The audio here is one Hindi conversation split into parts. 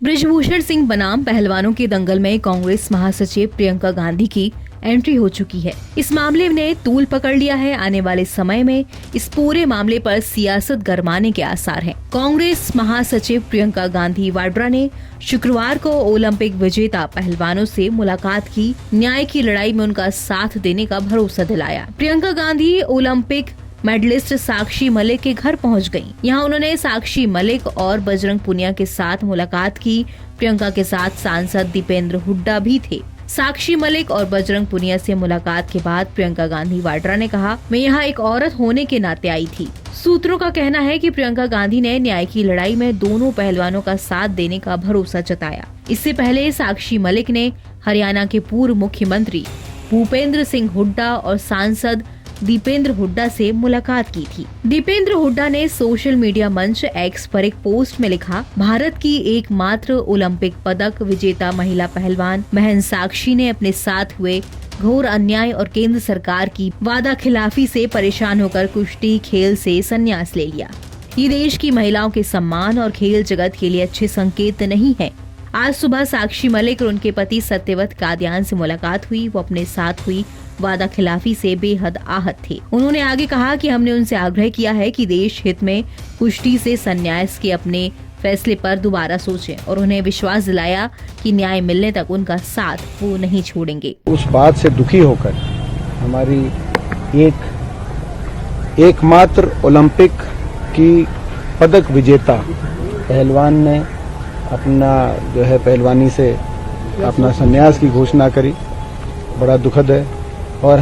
बृजभूषण सिंह बनाम पहलवानों के दंगल में कांग्रेस महासचिव प्रियंका गांधी की एंट्री हो चुकी है। इस मामले ने तूल पकड़ लिया है। आने वाले समय में इस पूरे मामले पर सियासत गरमाने के आसार हैं। कांग्रेस महासचिव प्रियंका गांधी वाड्रा ने शुक्रवार को ओलंपिक विजेता पहलवानों से मुलाकात की, न्याय की लड़ाई में उनका साथ देने का भरोसा दिलाया। प्रियंका गांधी ओलंपिक मेडलिस्ट साक्षी मलिक के घर पहुंच गईं। यहां उन्होंने साक्षी मलिक और बजरंग पुनिया के साथ मुलाकात की। प्रियंका के साथ सांसद दीपेंद्र हुड्डा भी थे। साक्षी मलिक और बजरंग पुनिया से मुलाकात के बाद प्रियंका गांधी वाड्रा ने कहा, मैं यहाँ एक औरत होने के नाते आई थी। सूत्रों का कहना है कि प्रियंका गांधी ने न्याय की लड़ाई में दोनों पहलवानों का साथ देने का भरोसा जताया। इससे पहले साक्षी मलिक ने हरियाणा के पूर्व मुख्यमंत्री भूपेंद्र सिंह हुड्डा और सांसद दीपेंद्र हुड्डा से मुलाकात की थी। दीपेंद्र हुड्डा ने सोशल मीडिया मंच एक्स पर एक पोस्ट में लिखा, भारत की एकमात्र ओलंपिक पदक विजेता महिला पहलवान बहन साक्षी ने अपने साथ हुए घोर अन्याय और केंद्र सरकार की वादा खिलाफी से परेशान होकर कुश्ती खेल से संन्यास ले लिया। ये देश की महिलाओं के सम्मान और खेल जगत के लिए अच्छे संकेत नहीं है। आज सुबह साक्षी मलिक और उनके पति सत्यव्रत कादियान से मुलाकात हुई। वो अपने साथ हुई वादा खिलाफी से बेहद आहत थे। उन्होंने आगे कहा कि हमने उनसे आग्रह किया है कि देश हित में कुश्ती से संन्यास के अपने फैसले पर दोबारा सोचें और उन्हें विश्वास दिलाया कि न्याय मिलने तक उनका साथ वो नहीं छोड़ेंगे। उस बात से दुखी होकर हमारी एकमात्र ओलंपिक की पदक विजेता पहलवान ने अपना जो है पहलवानी से अपना संन्यास की घोषणा करी। बड़ा दुखद है। और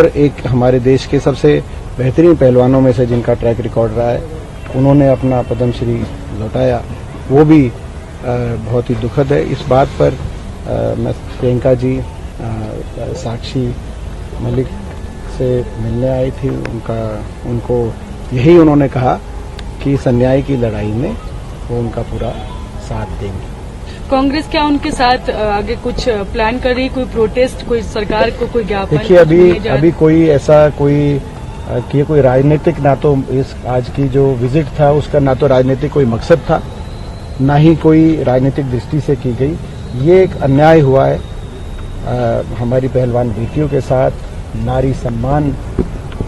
एक हमारे देश के सबसे बेहतरीन पहलवानों में से जिनका ट्रैक रिकॉर्ड रहा है, उन्होंने अपना पद्मश्री लौटाया, वो भी बहुत ही दुखद है। इस बात पर मैं प्रियंका जी साक्षी मलिक से मिलने आई थी। उनको यही उन्होंने कहा कि अन्याय की लड़ाई में वो उनका पूरा साथ देंगे। कांग्रेस क्या उनके साथ आगे कुछ प्लान कर रही, कोई प्रोटेस्ट, कोई सरकार को कोई ज्ञापन? देखिए, अभी कोई ऐसा कोई राजनीतिक, ना तो इस आज की जो विजिट था उसका ना तो राजनीतिक कोई मकसद था, ना ही कोई राजनीतिक दृष्टि से की गई। ये एक अन्याय हुआ है हमारी पहलवान बेटियों के साथ। नारी सम्मान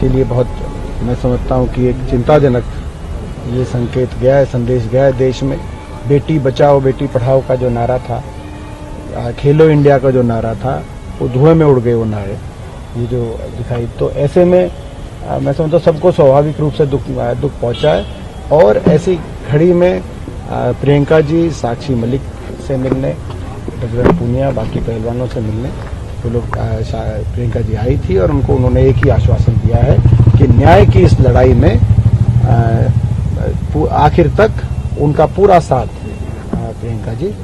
के लिए बहुत मैं समझता हूँ कि एक चिंताजनक ये संकेत गया है, संदेश गया है देश में। बेटी बचाओ बेटी पढ़ाओ का जो नारा था, खेलो इंडिया का जो नारा था, वो धुएं में उड़ गए वो नारे, ये जो दिखाई। तो ऐसे में मैं समझता हूँ सबको स्वाभाविक रूप से दुख पहुंचा है। और ऐसी घड़ी में प्रियंका जी साक्षी मलिक से मिलने, बजरंग पुनिया, बाकी पहलवानों से मिलने वो लोग प्रियंका जी आई थी और उन्होंने एक ही आश्वासन दिया है कि न्याय की इस लड़ाई में आखिर तक उनका पूरा साथ प्रियंका जी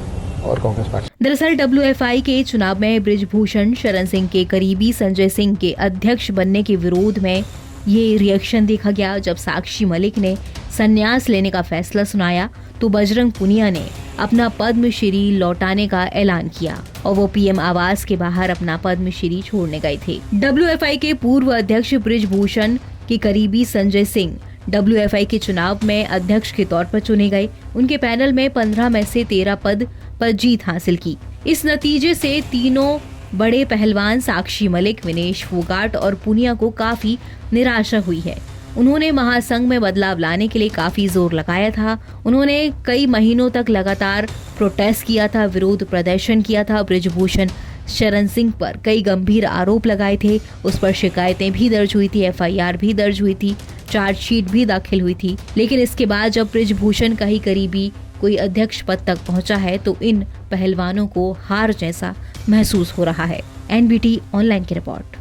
और कांग्रेस पार्टी। दरअसल WFI के चुनाव में बृजभूषण शरण सिंह के करीबी संजय सिंह के अध्यक्ष बनने के विरोध में ये रिएक्शन देखा गया। जब साक्षी मलिक ने संन्यास लेने का फैसला सुनाया तो बजरंग पुनिया ने अपना पद्मश्री लौटाने का ऐलान किया और वो PM आवास के बाहर अपना पद्मश्री छोड़ने गए थे। WFI के पूर्व अध्यक्ष बृजभूषण के करीबी संजय सिंह WFI के चुनाव में अध्यक्ष के तौर पर चुने गए। उनके पैनल में 15 में से 13 पद पर जीत हासिल की। इस नतीजे से तीनों बड़े पहलवान साक्षी मलिक, विनेश फोगाट और पुनिया को काफी निराशा हुई है। उन्होंने महासंघ में बदलाव लाने के लिए काफी जोर लगाया था। उन्होंने कई महीनों तक लगातार प्रोटेस्ट किया था, विरोध प्रदर्शन किया था। बृजभूषण शरण सिंह पर कई गंभीर आरोप लगाए थे। उस पर शिकायतें भी दर्ज हुई थी, FIR भी दर्ज हुई थी, चार्जशीट भी दाखिल हुई थी। लेकिन इसके बाद जब बृजभूषण का ही करीबी कोई अध्यक्ष पद तक पहुंचा है तो इन पहलवानों को हार जैसा महसूस हो रहा है। NBT ऑनलाइन की रिपोर्ट।